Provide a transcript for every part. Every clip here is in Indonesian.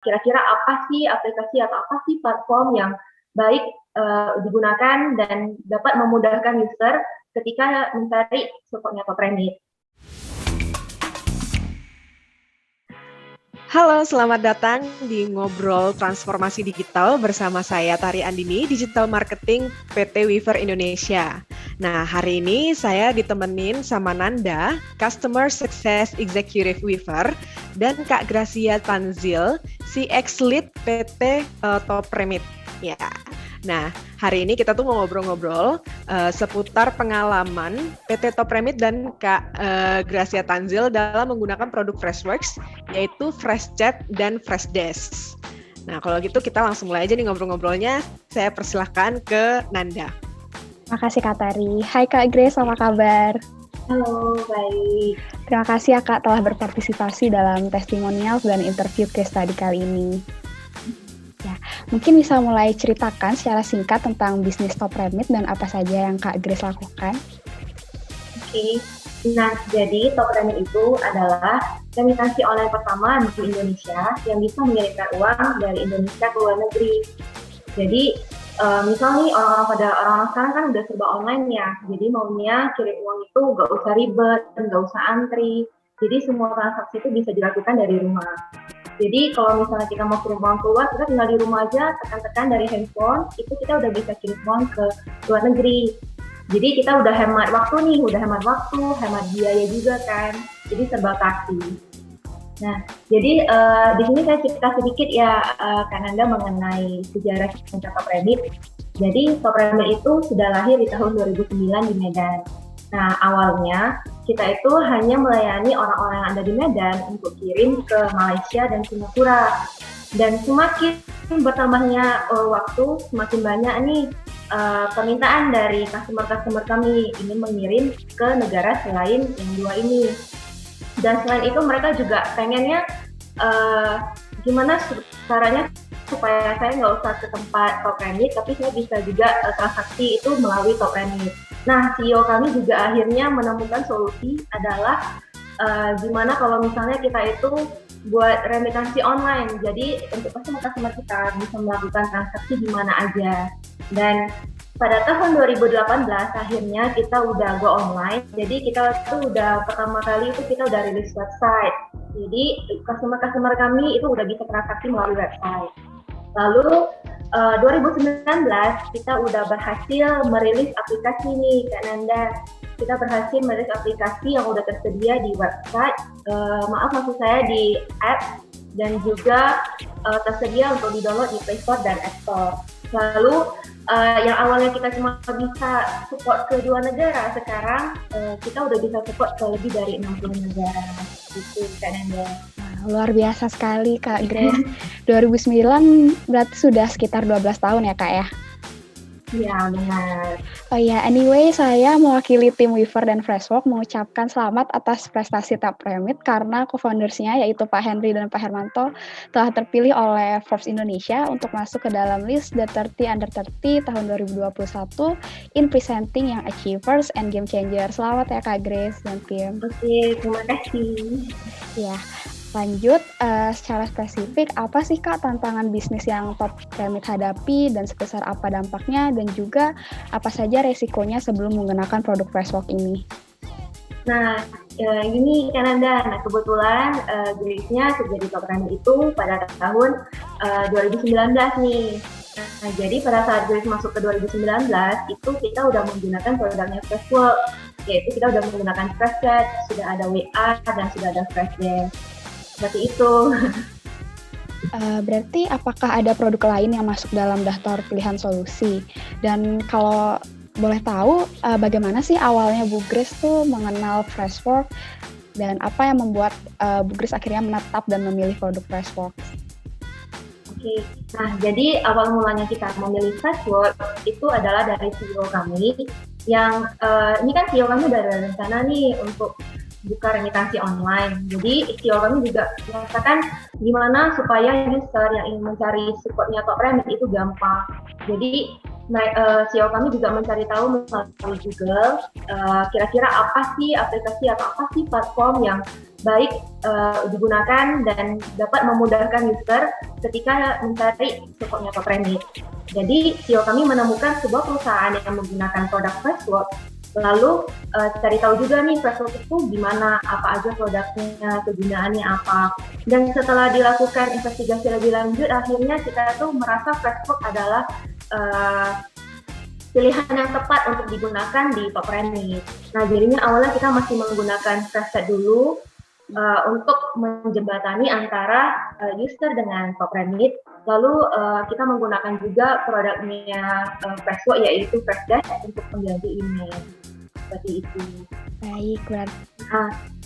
kira-kira apa sih aplikasi atau apa sih platform yang baik digunakan dan dapat memudahkan user ketika mencari supportnya Top Remit. Halo, selamat datang di Ngobrol Transformasi Digital bersama saya Tari Andini, Digital Marketing PT Weaver Indonesia. Nah, hari ini saya ditemenin sama Nanda, Customer Success Executive Weaver, dan Kak Gracia Tanzil, CX Lead PT Top Remit. Ya. Nah, hari ini kita tuh mau ngobrol-ngobrol seputar pengalaman PT Top Remit dan Kak Gracia Tanzil dalam menggunakan produk Freshworks, yaitu Freshchat dan Freshdesk. Nah, kalau gitu kita langsung mulai aja nih ngobrol-ngobrolnya. Saya persilahkan ke Nanda. Makasih Kak Tari. Hai Kak Grace, apa kabar? Halo, baik. Terima kasih ya Kak telah berpartisipasi dalam testimonial dan interview case study kali ini. Ya, mungkin bisa mulai ceritakan secara singkat tentang bisnis Top Remit dan apa saja yang Kak Grace lakukan. Oke. Nah, jadi Top Remit itu adalah remitansi online pertama di Indonesia yang bisa mengirimkan uang dari Indonesia ke luar negeri. Jadi, misal nih orang-orang sekarang kan udah serba online ya, jadi maunya kirim uang itu nggak usah ribet, nggak usah antri. Jadi semua transaksi itu bisa dilakukan dari rumah. Jadi kalau misalnya kita mau kirim uang keluar, kita tinggal di rumah aja, tekan-tekan dari handphone, itu kita udah bisa kirim uang ke luar negeri. Jadi kita udah hemat waktu, hemat biaya juga kan. Jadi serba kasih. Nah, jadi di sini saya cerita sedikit ya Kak Nanda mengenai sejarah Top Remit. Jadi Top Remit itu sudah lahir di tahun 2009 di Medan. Nah, awalnya kita itu hanya melayani orang-orang yang ada di Medan untuk kirim ke Malaysia dan Singapura. Dan semakin bertambahnya waktu, semakin banyak nih permintaan dari customer-customer kami ingin mengirim ke negara selain yang dua ini. Dan selain itu mereka juga pengennya gimana caranya supaya saya nggak usah ke tempat Top Remit, tapi saya bisa juga transaksi itu melalui Top Remit. Nah, CEO kami juga akhirnya menemukan solusi adalah gimana kalau misalnya kita itu buat remitansi online. Jadi untuk customer kita bisa melakukan transaksi di mana aja. Dan pada tahun 2018 akhirnya kita udah go online. Jadi kita tuh udah pertama kali itu kita udah rilis website. Jadi customer kami itu udah bisa transaksi melalui website. Lalu 2019 kita udah berhasil merilis aplikasi nih Kak Nanda. Kita berhasil merilis aplikasi yang udah tersedia di website, maksud saya di app, dan juga tersedia untuk di-download di Play Store dan App Store. Lalu yang awalnya kita cuma bisa support ke 2 negara, sekarang kita udah bisa support ke lebih dari 60 negara. Gitu Kak Nanda. Luar biasa sekali Kak Grace. 2009 berarti sudah sekitar 12 tahun ya Kak ya? Iya, benar. Oh ya, anyway, saya mewakili tim Weaver dan Freshworks mengucapkan selamat atas prestasi Top Remit karena co-foundersnya yaitu Pak Henry dan Pak Hermanto telah terpilih oleh Forbes Indonesia untuk masuk ke dalam list The 30 Under 30 tahun 2021 in presenting Young Achievers and Game Changers. Selamat ya Kak Grace dan tim. Oke, terima kasih. Ya. Lanjut, secara spesifik, apa sih Kak tantangan bisnis yang Top Remit hadapi dan sebesar apa dampaknya dan juga apa saja resikonya sebelum menggunakan produk Freshworks ini? Nah, ini Kak Nanda. Nah, kebetulan Grace-nya kerja di Top Remit itu pada tahun 2019 nih. Nah, jadi pada saat Grace masuk ke 2019, itu kita udah menggunakan produknya Freshworks, yaitu kita udah menggunakan Freshchat, sudah ada WA, dan sudah ada Freshdesk. Seperti itu. Berarti apakah ada produk lain yang masuk dalam daftar pilihan solusi? Dan kalau boleh tahu, bagaimana sih awalnya Bu Grace tuh mengenal Freshworks dan apa yang membuat Bu Grace akhirnya menetap dan memilih produk Freshworks? Oke, nah jadi awal mulanya kita memilih Freshworks itu adalah dari CEO kami yang ini kan CEO kami udah ada rencana nih untuk buka remitansi online. Jadi CEO kami juga mengatakan gimana supaya user yang ingin mencari supportnya Top Remit itu gampang. Jadi CEO kami juga mencari tahu melalui Google kira-kira apa sih aplikasi atau apa sih platform yang baik digunakan dan dapat memudahkan user ketika mencari tokonya Papremit. Jadi CEO kami menemukan sebuah perusahaan yang menggunakan produk Freshworks. Lalu cari tahu juga nih Freshworks itu gimana, apa aja produknya, kegunaannya apa. Dan setelah dilakukan investigasi lebih lanjut, akhirnya kita tuh merasa Freshworks adalah pilihan yang tepat untuk digunakan di Papremit. Nah, jadinya awalnya kita masih menggunakan Freshset dulu untuk menjembatani antara user dengan Papremit. Lalu kita menggunakan juga produknya Freshworks yaitu Freshdesk untuk pengganti email. Seperti itu. Baik, berarti.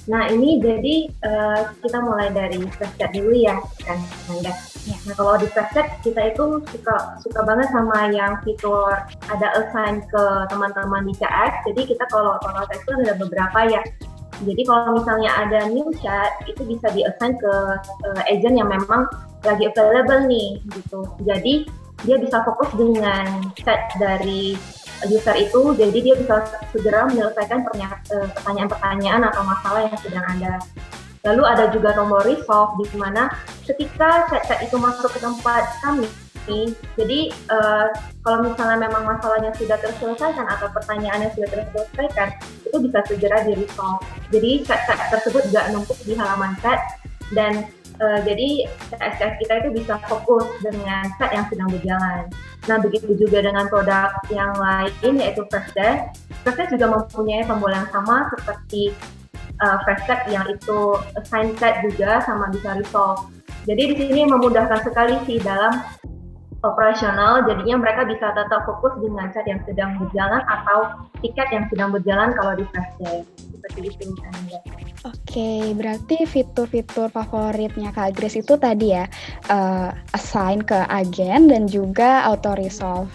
Nah ini jadi kita mulai dari Freshset dulu ya, kan Nanda. Ya. Nah kalau di Freshset kita itu suka banget sama yang fitur ada assign ke teman-teman di CX. Jadi kita kalau CX itu ada beberapa ya. Jadi kalau misalnya ada new chat itu bisa di-assign ke agent yang memang lagi available nih gitu. Jadi dia bisa fokus dengan chat dari user itu, jadi dia bisa segera menyelesaikan pertanyaan-pertanyaan atau masalah yang sedang ada. Lalu ada juga tombol resolve di mana ketika chat-chat itu masuk ke tempat kami, jadi kalau misalnya memang masalahnya sudah terselesaikan atau pertanyaannya sudah terselesaikan, itu bisa segera di-resolve. Jadi chat-chat tersebut nggak numpuk di halaman chat dan jadi CS kita itu bisa fokus dengan chat yang sedang berjalan. Nah, begitu juga dengan produk yang lain yaitu Freshdesk. Freshdesk juga mempunyai tombol yang sama seperti Freshset yang itu assign chat juga sama bisa resolve. Jadi di sini memudahkan sekali sih dalam operasional, jadinya mereka bisa tetap fokus dengan chat yang sedang berjalan atau tiket yang sedang berjalan kalau di Freshdesk. Seperti itu kan. Oke, berarti fitur-fitur favoritnya Kak Grace itu tadi ya, assign ke agen dan juga auto resolve.